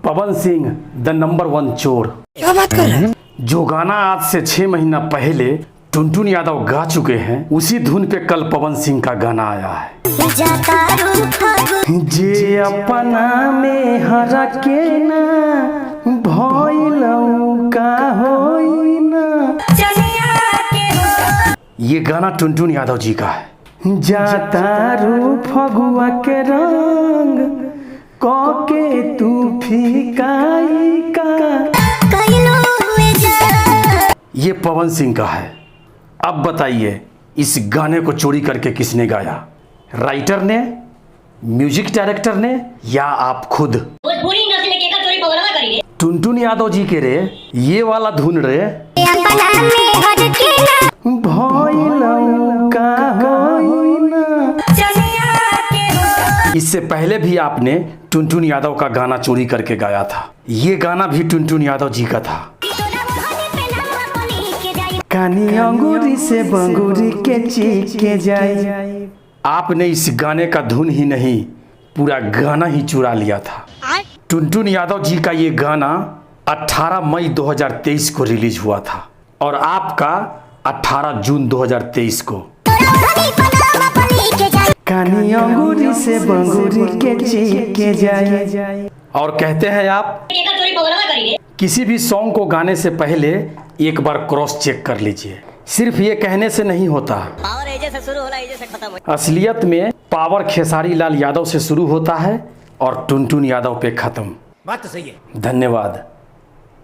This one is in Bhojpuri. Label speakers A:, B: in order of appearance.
A: पवन सिंह द नंबर 1 चोर।
B: क्या बात कर रहे हैं?
A: जो गाना आज से 6 महीना पहले टुनटुन यादव गा चुके हैं, उसी धुन पे कल पवन सिंह का गाना आया है। जे अपना में हरा के ना भइलऊ का होई ना। ये गाना टुनटुन यादव जी का है। जाता रू फगुआ के रंग के तू फीकाई का। ये पवन सिंह का है। अब बताइए इस गाने को चोरी करके किसने गाया? राइटर ने, म्यूजिक डायरेक्टर ने, या आप खुद? टुनटुन यादव जी के रे ये वाला धुन रे इससे पहले भी आपने टुनटुन यादव का गाना चोरी करके गाया था। ये गाना भी टुनटुन यादव जी का था। कानी अंगूरी से बंगूरी के चीख के जाए। आपने इस गाने का धुन ही नहीं, पूरा गाना ही चुरा लिया था। टुनटुन यादव जी का ये गाना 18 मई 2023 को रिलीज हुआ था और आपका 18 जून 2023 को। कानी अंगूरी से बंगूरी के चीख के जाए। और कहते हैं आप किसी भी सॉन्ग को गाने से पहले एक बार क्रॉस चेक कर लीजिए। सिर्फ ये कहने से नहीं होता,
B: पावर एजे से शुरू होला, एजे से खत्म हो।
A: असलियत में पावर खेसारी लाल यादव से शुरू होता है और टुनटुन यादव पे खत्म।
B: बात तो सही है।
A: धन्यवाद।